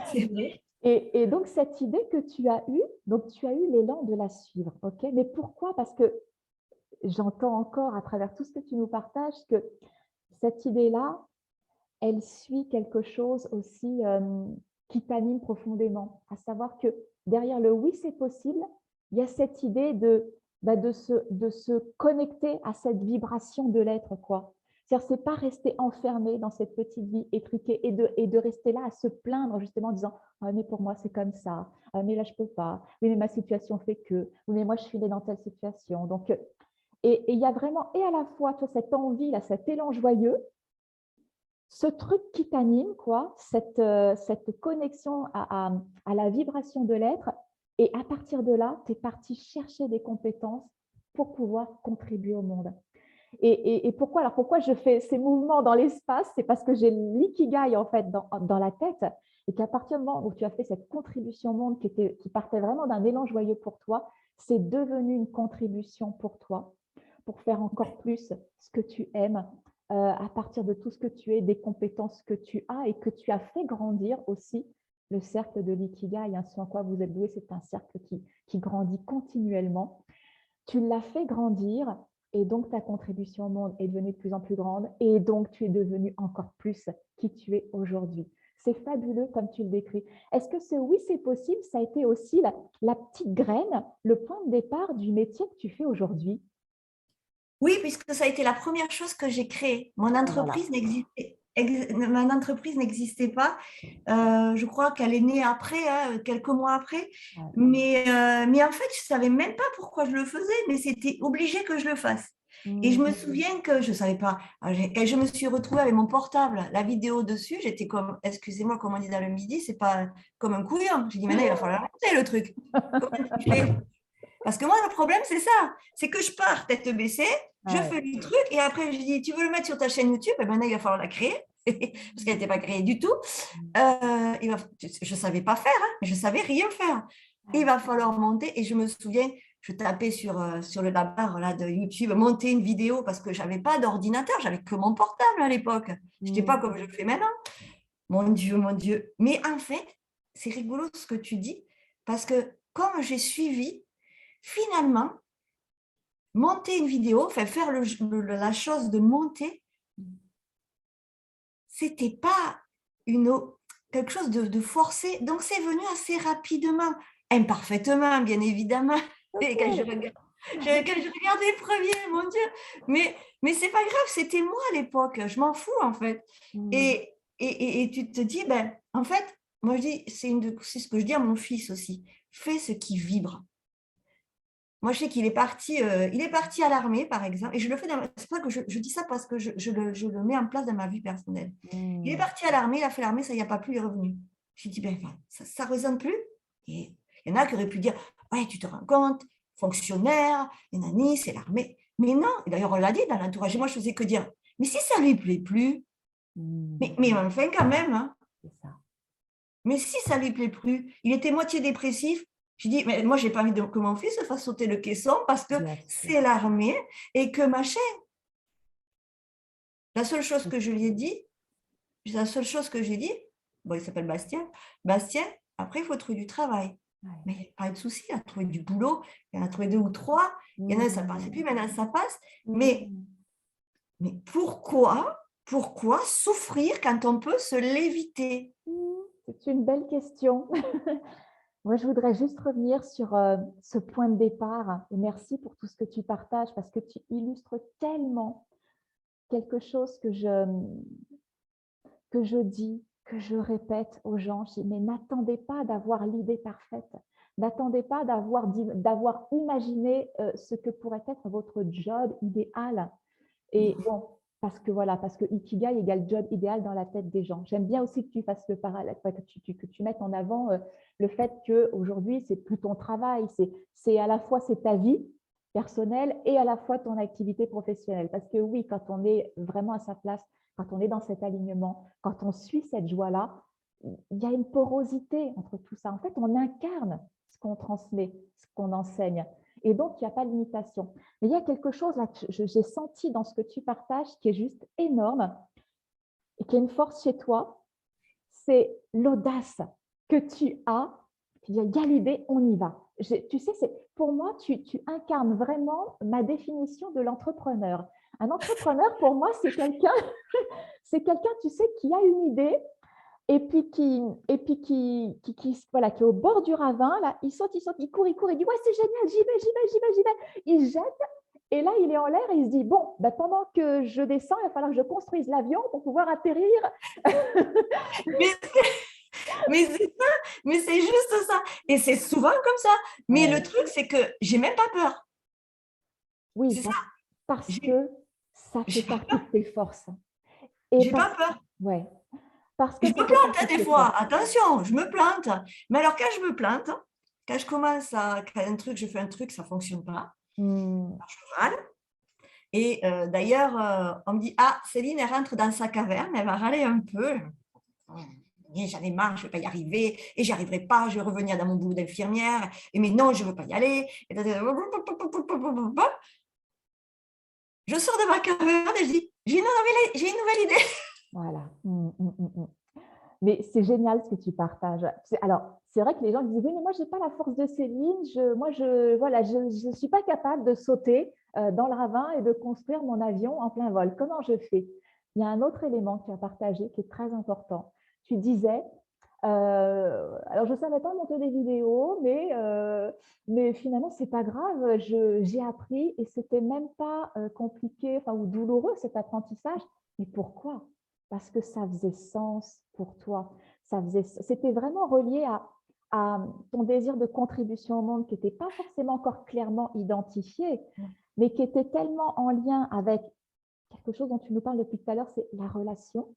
C'est vrai. Et donc, cette idée que tu as eue, donc tu as eu l'élan de la suivre, ok? Mais pourquoi? Parce que j'entends encore à travers tout ce que tu nous partages que cette idée-là, elle suit quelque chose aussi qui t'anime profondément, à savoir que derrière le oui, c'est possible, il y a cette idée de se connecter à cette vibration de l'être, quoi. C'est-à-dire, c'est pas rester enfermé dans cette petite vie étriquée et de rester là à se plaindre justement en disant ah, mais pour moi c'est comme ça, ah, mais là je peux pas, oui mais ma situation fait que, oui mais moi je suis dans telle situation. Donc, et il y a vraiment et à la fois toi, cette envie, là, cet élan joyeux, ce truc qui t'anime, quoi, cette connexion à la vibration de l'être. Et à partir de là, tu es parti chercher des compétences pour pouvoir contribuer au monde. Et pourquoi, alors pourquoi je fais ces mouvements dans l'espace? C'est parce que j'ai l'ikigai en fait dans la tête et qu'à partir du moment où tu as fait cette contribution au monde qui partait vraiment d'un élan joyeux pour toi, c'est devenu une contribution pour toi, pour faire encore plus ce que tu aimes à partir de tout ce que tu es, des compétences que tu as et que tu as fait grandir aussi. Le cercle de l'ikigai, ce en quoi vous êtes doué, c'est un cercle qui grandit continuellement. Tu l'as fait grandir et donc ta contribution au monde est devenue de plus en plus grande et donc tu es devenu encore plus qui tu es aujourd'hui. C'est fabuleux comme tu le décris. Est-ce que ce oui, c'est possible, ça a été aussi la petite graine, le point de départ du métier que tu fais aujourd'hui? Oui, puisque ça a été la première chose que j'ai créée. Mon Ah, voilà. entreprise n'existait pas. Je crois qu'elle est née après, hein, quelques mois après. Ouais. Mais en fait, je ne savais même pas pourquoi je le faisais, mais c'était obligé que je le fasse. Et je me souviens que je ne savais pas. Quand je me suis retrouvée avec mon portable, la vidéo dessus, j'étais comme, excusez-moi, comme on dit dans le midi, c'est pas comme un couillon. J'ai dit, maintenant, il va falloir arrêter le truc. Comment tu fais? Parce que moi, le problème, c'est ça. C'est que je pars tête baissée, je Ouais. fais le truc et après, je dis, tu veux le mettre sur ta chaîne YouTube? Et maintenant, il va falloir la créer parce qu'elle n'était pas créée du tout. Je ne savais pas faire, hein, mais je ne savais rien faire. Il va falloir monter et je me souviens, je tapais sur le barre là, de YouTube, monter une vidéo parce que je n'avais pas d'ordinateur, j'avais que mon portable à l'époque. Je n'étais pas comme je le fais maintenant. Mon Dieu, mon Dieu. Mais en fait, c'est rigolo ce que tu dis parce que comme j'ai suivi, finalement, monter une vidéo, enfin faire la chose de monter, c'était pas quelque chose de forcé. Donc, c'est venu assez rapidement, imparfaitement, bien évidemment. Et quand je regarde, quand je regarde les premiers, mon Dieu, mais c'est pas grave, c'était moi à l'époque, je m'en fous en fait. Et tu te dis, ben, en fait, moi je dis, c'est ce que je dis à mon fils aussi, fais ce qui vibre. Moi, je sais qu'il il est parti à l'armée, par exemple, et je le fais c'est pas que je dis ça parce que je le mets en place dans ma vie personnelle. Il est parti à l'armée, il a fait l'armée, ça n'y a pas plus, il est revenu. Je dis, ben, ça ne résonne plus. Et il y en a qui auraient pu dire, ouais, tu te rends compte, fonctionnaire, nani, c'est l'armée. Mais non, et d'ailleurs, on l'a dit dans l'entourage, et moi, je faisais que dire, mais si ça ne lui plaît plus, mais enfin, quand même, hein, C'est ça. mais si ça ne lui plaît plus, il était moitié dépressif. Je dis, mais moi, je n'ai pas envie que mon fils se fasse sauter le caisson parce que Bien sûr. c'est l'armée et que machin. La seule chose que je lui ai dit, la seule chose que j'ai dit, bon, il s'appelle Bastien. Bastien, après, il faut trouver du travail. Ouais. Mais il n'y a pas de souci, il a trouvé du boulot, il en a trouvé 2 ou 3. Il y en a, ça ne passait plus, maintenant ça passe. Mais pourquoi souffrir quand on peut se l'éviter? C'est une belle question. Moi, je voudrais juste revenir sur ce point de départ. Et merci pour tout ce que tu partages parce que tu illustres tellement quelque chose que je dis, que je répète aux gens. Je dis, mais n'attendez pas d'avoir l'idée parfaite. N'attendez pas d'avoir imaginé ce que pourrait être votre job idéal. Et bon, parce que Ikigai égale job idéal dans la tête des gens. J'aime bien aussi que tu fasses le parallèle, que tu mettes en avant le fait qu'aujourd'hui, c'est plus ton travail, c'est à la fois c'est ta vie, personnelle et à la fois ton activité professionnelle. Parce que oui, quand on est vraiment à sa place, quand on est dans cet alignement, quand on suit cette joie-là, il y a une porosité entre tout ça. En fait, on incarne ce qu'on transmet, ce qu'on enseigne. Et donc, il n'y a pas de limitation. Mais il y a quelque chose là que j'ai senti dans ce que tu partages qui est juste énorme et qui est une force chez toi, c'est l'audace que tu as. Il y a l'idée, on y va. Tu sais, pour moi, tu incarnes vraiment ma définition de l'entrepreneur. Un entrepreneur, pour moi, c'est quelqu'un, tu sais, qui a une idée et puis voilà, qui est au bord du ravin. Là, il saute, il court, il dit ouais, c'est génial, j'y vais. Il jette. Et là, il est en l'air et il se dit, bon, ben, pendant que je descends, il va falloir que je construise l'avion pour pouvoir atterrir. Mais c'est juste ça. Et c'est souvent comme ça. Mais le truc, c'est que j'ai même pas peur. Oui, parce que ça fait partie de tes forces. J'ai pas peur. Ouais. Parce que je me plante des fois. Attention, je me plante. Mais alors, quand je me plante, quand je commence à créer un truc, je fais un truc, ça ne fonctionne pas. Je râle. Et d'ailleurs, on me dit, ah, Céline, elle rentre dans sa caverne, elle va râler un peu. J'en ai marre, je ne vais pas y arriver, et j'y arriverai pas, je vais revenir dans mon boulot d'infirmière, et mais non, je ne veux pas y aller. Je sors de ma caverne et je dis, j'ai une nouvelle idée. Voilà. Mais c'est génial ce que tu partages. Alors, c'est vrai que les gens disent, oui, mais moi, je n'ai pas la force de Céline, je ne suis pas capable de sauter dans le ravin et de construire mon avion en plein vol. Comment je fais? Il y a un autre élément que tu as partagé qui est très important. Tu disais, alors je ne savais pas monter des vidéos, mais finalement, ce n'est pas grave, j'ai appris et ce n'était même pas compliqué ou douloureux cet apprentissage. Mais pourquoi? Parce que ça faisait sens pour toi. C'était vraiment relié à ton désir de contribution au monde qui n'était pas forcément encore clairement identifié, mais qui était tellement en lien avec quelque chose dont tu nous parles depuis tout à l'heure, c'est la relation.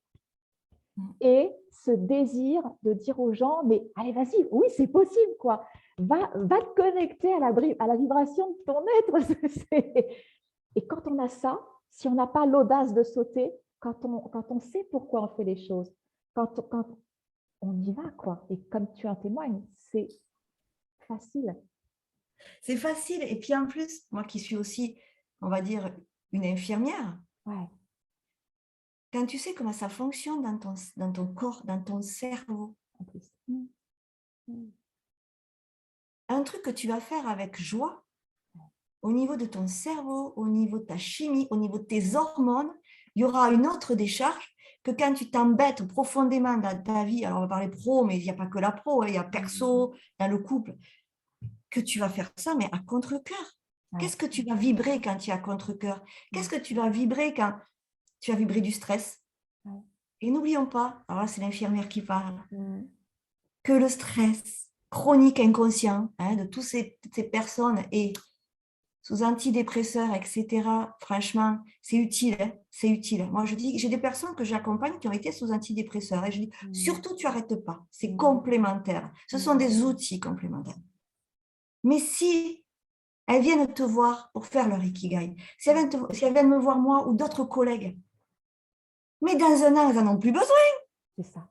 Et ce désir de dire aux gens, mais allez, vas-y, oui, c'est possible, quoi. Va te connecter à la vibration de ton être. Et quand on a ça, si on n'a pas l'audace de sauter, quand on sait pourquoi on fait les choses, quand on y va, quoi. Et comme tu en témoignes, c'est facile. C'est facile. Et puis en plus, moi qui suis aussi, on va dire, une infirmière, ouais. Quand tu sais comment ça fonctionne dans ton corps, dans ton cerveau, en plus. Un truc que tu vas faire avec joie, au niveau de ton cerveau, au niveau de ta chimie, au niveau de tes hormones, il y aura une autre décharge que quand tu t'embêtes profondément dans ta vie, alors on va parler pro, mais il n'y a pas que la pro, il y a perso, dans le couple, que tu vas faire ça, mais à contre-cœur. Qu'est-ce que tu vas vibrer quand tu es à contre-cœur? Qu'est-ce que tu vas vibrer quand tu vas vibrer du stress? Et n'oublions pas, alors là c'est l'infirmière qui parle, que le stress chronique inconscient de toutes ces personnes et sous antidépresseurs, etc., franchement, c'est utile. C'est utile. Moi, je dis, j'ai des personnes que j'accompagne qui ont été sous antidépresseurs et je dis, surtout, tu n'arrêtes pas. C'est complémentaire. Ce sont des outils complémentaires. Mais si elles viennent te voir pour faire leur ikigai, si elles viennent me voir moi ou d'autres collègues, mais dans un an, elles n'en ont plus besoin. C'est ça.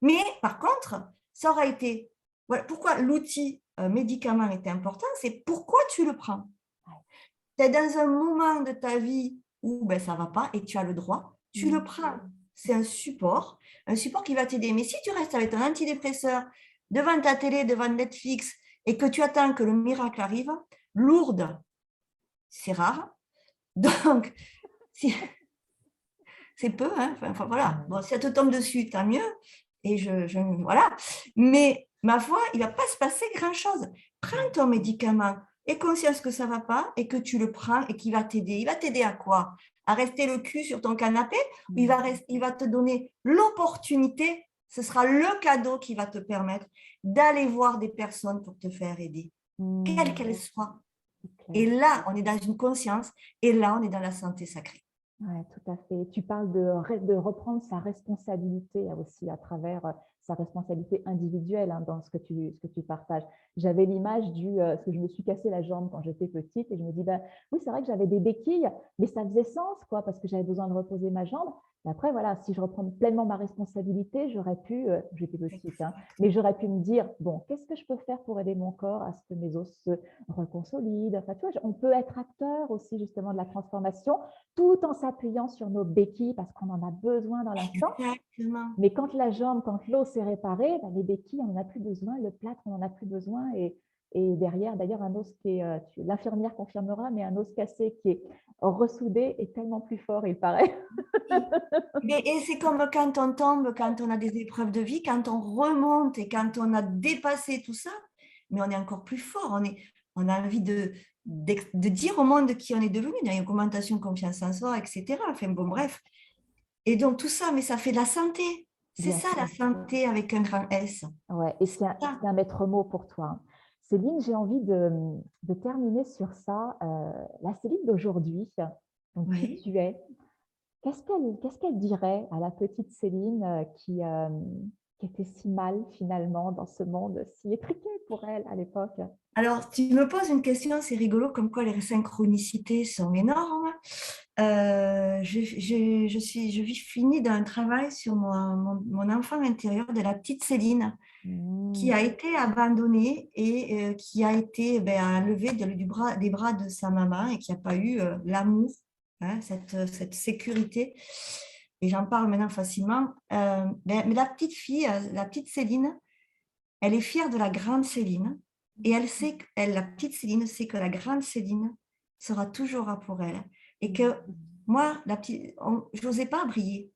Mais par contre, ça aura été... Voilà, pourquoi l'outil médicament était important, c'est pourquoi tu le prends. Tu es dans un moment de ta vie où ça ne va pas et tu as le droit, tu le prends. C'est un support qui va t'aider. Mais si tu restes avec ton antidépresseur devant ta télé, devant Netflix, et que tu attends que le miracle arrive, lourde, c'est rare. Donc, c'est peu, hein. Enfin, voilà. Bon, si ça te tombe dessus, tant mieux. Et voilà. Mais ma foi, il ne va pas se passer grand-chose. Prends ton médicament. Aie conscience que ça ne va pas et que tu le prends et qu'il va t'aider. Il va t'aider à quoi? À rester le cul sur ton canapé? Ou il va te donner l'opportunité, ce sera le cadeau qui va te permettre d'aller voir des personnes pour te faire aider, quelles qu'elles soient. Et là, on est dans une conscience et là, on est dans la santé sacrée. Oui, tout à fait. Tu parles de reprendre sa responsabilité aussi à travers sa responsabilité individuelle dans ce que tu partages. J'avais l'image parce que je me suis cassé la jambe quand j'étais petite et je me dis, oui, c'est vrai que j'avais des béquilles, mais ça faisait sens, quoi, parce que j'avais besoin de reposer ma jambe. Et après, voilà, si je reprends pleinement ma responsabilité, j'aurais pu, j'étais petite, mais j'aurais pu me dire, bon, qu'est-ce que je peux faire pour aider mon corps à ce que mes os se reconsolident. Enfin, tu vois, on peut être acteur aussi justement de la transformation tout en s'appuyant sur nos béquilles parce qu'on en a besoin dans l'instant. Exactement. Mais quand la jambe, quand l'os est réparé, les béquilles, on n'en a plus besoin, le plâtre, on n'en a plus besoin. Et derrière, d'ailleurs, un os qui est, l'infirmière confirmera, mais un os cassé qui est ressoudé est tellement plus fort, il paraît. Et c'est comme quand on tombe, quand on a des épreuves de vie, quand on remonte et quand on a dépassé tout ça, mais on est encore plus fort. On a envie de dire au monde qui on est devenu, il y a une augmentation de confiance en soi, etc. Enfin bon, bref. Et donc tout ça, mais ça fait de la santé. C'est ça la santé avec un grand S. Ouais, et c'est un maître mot pour toi. Céline, j'ai envie de terminer sur ça. La Céline d'aujourd'hui, donc qui tu es, qu'est-ce qu'elle dirait à la petite Céline qui était si mal finalement dans ce monde si étriqué pour elle à l'époque? Alors, tu me poses une question, c'est rigolo, comme quoi les synchronicités sont énormes. Je vis fini d'un travail sur mon enfant intérieur de la petite Céline qui a été abandonnée et qui a été enlevée des bras de sa maman et qui n'a pas eu l'amour, cette sécurité. Et j'en parle maintenant facilement. Mais la petite fille, la petite Céline, elle est fière de la grande Céline et elle sait la petite Céline sait que la grande Céline sera toujours là pour elle et que moi, je n'osais pas briller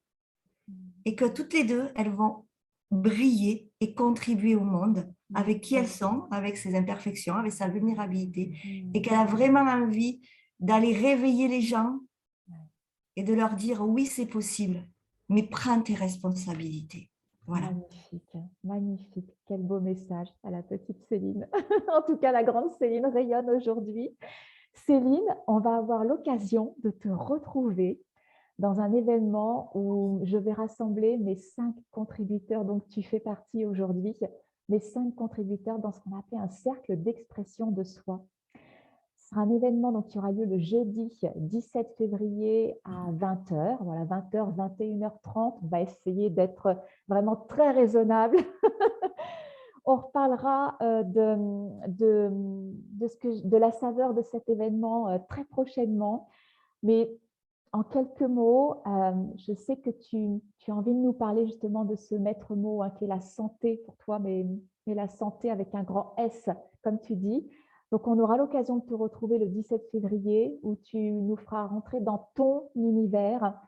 et que toutes les deux, elles vont briller et contribuer au monde avec qui elles sont, avec ses imperfections, avec sa vulnérabilité et qu'elle a vraiment envie d'aller réveiller les gens et de leur dire oui, c'est possible, mais prends tes responsabilités. Voilà. Magnifique, magnifique. Quel beau message à la petite Céline. En tout cas, la grande Céline rayonne aujourd'hui. Céline, on va avoir l'occasion de te retrouver dans un événement où je vais rassembler mes 5 contributeurs, donc tu fais partie aujourd'hui, mes 5 contributeurs dans ce qu'on appelle un cercle d'expression de soi. Ce sera un événement donc, qui aura lieu le jeudi 17 février à 20h. Voilà, 20h, 21h30. On va essayer d'être vraiment très raisonnable. On reparlera de la saveur de cet événement très prochainement. Mais en quelques mots, je sais que tu as envie de nous parler justement de ce maître mot qui est la santé pour toi, mais la santé avec un grand S, comme tu dis. Donc, on aura l'occasion de te retrouver le 17 février où tu nous feras rentrer dans ton univers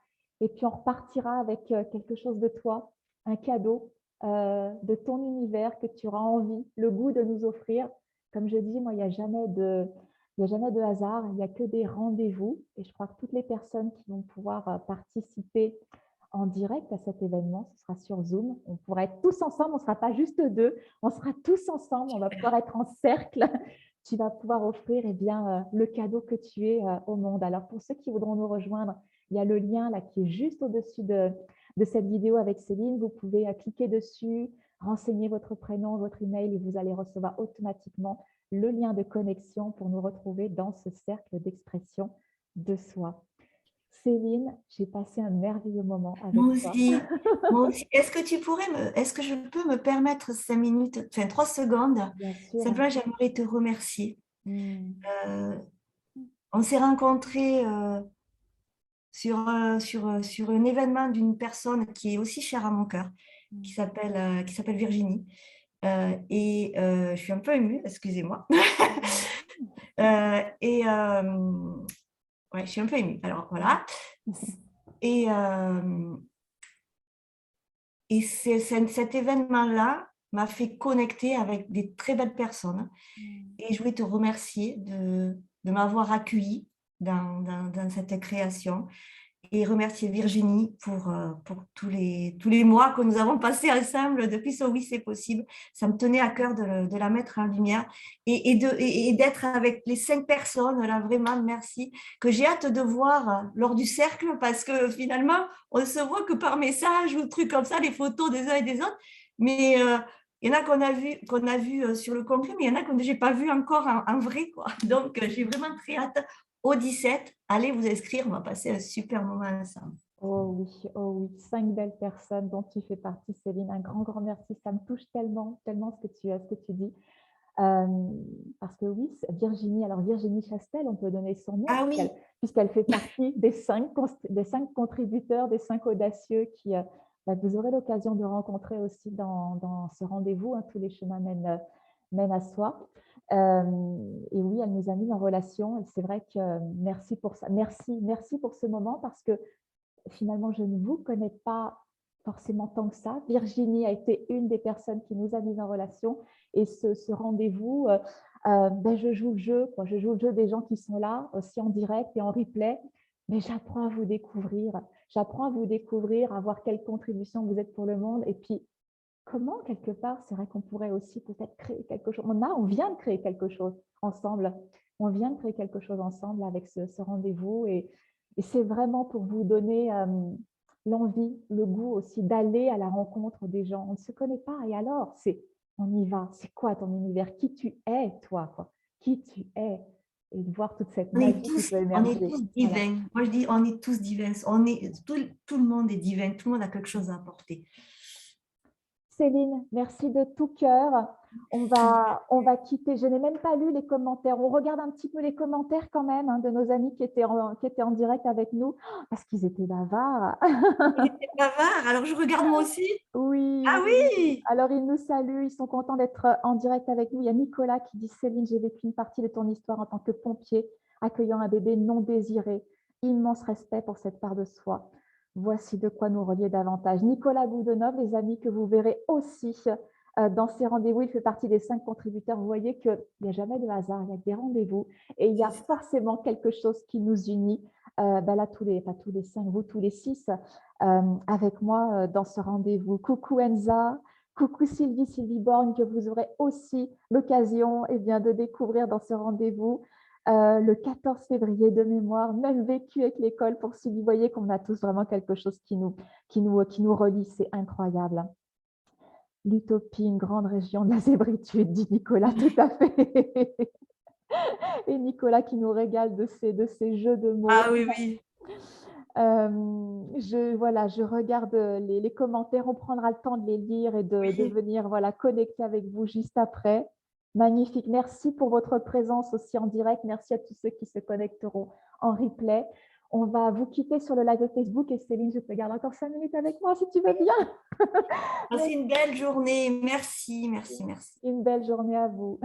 et puis on repartira avec quelque chose de toi, un cadeau de ton univers que tu auras envie, le goût de nous offrir. Comme je dis, moi, il n'y a jamais de hasard, il n'y a que des rendez-vous et je crois que toutes les personnes qui vont pouvoir participer en direct à cet événement, ce sera sur Zoom. On pourra être tous ensemble, on ne sera pas juste 2, on sera tous ensemble, on va pouvoir être en cercle. Tu vas pouvoir offrir le cadeau que tu es au monde. Alors, pour ceux qui voudront nous rejoindre, il y a le lien là, qui est juste au-dessus de cette vidéo avec Céline. Vous pouvez cliquer dessus, renseigner votre prénom, votre email et vous allez recevoir automatiquement le lien de connexion pour nous retrouver dans ce cercle d'expression de soi. Céline, j'ai passé un merveilleux moment avec toi. Moi aussi. Est-ce que je peux me permettre 5 minutes, enfin 3 secondes? Bien sûr. Simplement, j'aimerais te remercier. On s'est rencontrés sur un événement d'une personne qui est aussi chère à mon cœur, qui s'appelle Virginie. Et je suis un peu émue, excusez-moi. Ouais, je suis un peu émue. Alors voilà. Et cet événement-là m'a fait connecter avec des très belles personnes. Et je voulais te remercier de m'avoir accueillie dans cette création et remercier Virginie pour tous les mois que nous avons passés ensemble depuis ce Oui, c'est possible. Ça me tenait à cœur de la mettre en lumière et d'être avec les 5 personnes, là, vraiment, merci, que j'ai hâte de voir lors du cercle parce que finalement, on ne se voit que par message ou trucs comme ça, les photos des uns et des autres. Mais il y en a qu'on a vu sur le concret, mais il y en a que je n'ai pas vu encore en vrai, quoi. Donc, j'ai vraiment très hâte au 17. Allez vous inscrire, on va passer un super moment ensemble. Oh oui, 5 belles personnes dont tu fais partie, Céline. Un grand, grand merci. Ça me touche tellement, tellement ce que tu dis. Parce que oui, Virginie, alors Virginie Chastel, on peut donner son nom, Ah oui, puisqu'elle fait partie des 5 contributeurs, des 5 audacieux qui, vous aurez l'occasion de rencontrer aussi dans ce rendez-vous. Tous les chemins mènent à soi. Et oui, elle nous a mis en relation. Et c'est vrai que merci pour ça. Merci pour ce moment parce que finalement, je ne vous connais pas forcément tant que ça. Virginie a été une des personnes qui nous a mis en relation et ce rendez-vous, je joue le jeu, quoi. Je joue le jeu des gens qui sont là, aussi en direct et en replay, mais j'apprends à vous découvrir. J'apprends à vous découvrir, à voir quelle contribution vous êtes pour le monde et puis comment, quelque part, c'est vrai qu'on pourrait aussi peut-être créer quelque chose. On vient de créer quelque chose ensemble. On vient de créer quelque chose ensemble avec ce rendez-vous et c'est vraiment pour vous donner l'envie, le goût aussi d'aller à la rencontre des gens. On ne se connaît pas et alors, on y va. C'est quoi ton univers? Qui tu es, toi, quoi? Qui tu es? Et de voir toute cette magie qui peut on est émerger. tous Voilà. divins. Moi, je dis, on est tous divins. Tout le monde est divin. Tout le monde a quelque chose à apporter. Céline, merci de tout cœur. On va quitter. Je n'ai même pas lu les commentaires. On regarde un petit peu les commentaires quand même de nos amis qui étaient en direct avec nous parce qu'ils étaient bavards. Il était bavard. Alors, je regarde moi aussi. Oui, Ah oui. oui. Alors, ils nous saluent. Ils sont contents d'être en direct avec nous. Il y a Nicolas qui dit: Céline, j'ai vécu une partie de ton histoire en tant que pompier, accueillant un bébé non désiré. Immense respect pour cette part de soi. Voici de quoi nous relier davantage. Nicolas Boudenov, les amis, que vous verrez aussi dans ces rendez-vous. Il fait partie des 5 contributeurs. Vous voyez qu'il n'y a jamais de hasard, il y a des rendez-vous et il y a forcément quelque chose qui nous unit. Là, pas tous les 5, vous tous les 6, avec moi dans ce rendez-vous. Coucou Enza, coucou Sylvie Borgne, que vous aurez aussi l'occasion de découvrir dans ce rendez-vous. Le 14 février de mémoire, même vécu avec l'école pour Sylvie. Vous voyez qu'on a tous vraiment quelque chose qui nous relie, c'est incroyable. L'utopie, une grande région de la zébritude, dit Nicolas, tout à fait. Et Nicolas qui nous régale de ces jeux de mots. Ah oui, oui. Je regarde les commentaires, on prendra le temps de les lire et de venir connecter avec vous juste après. Magnifique, merci pour votre présence aussi en direct, merci à tous ceux qui se connecteront en replay. On va vous quitter sur le live de Facebook et Céline, je te garde encore 5 minutes avec moi si tu veux bien. Passez une belle journée. Merci, merci, merci. Une belle journée à vous.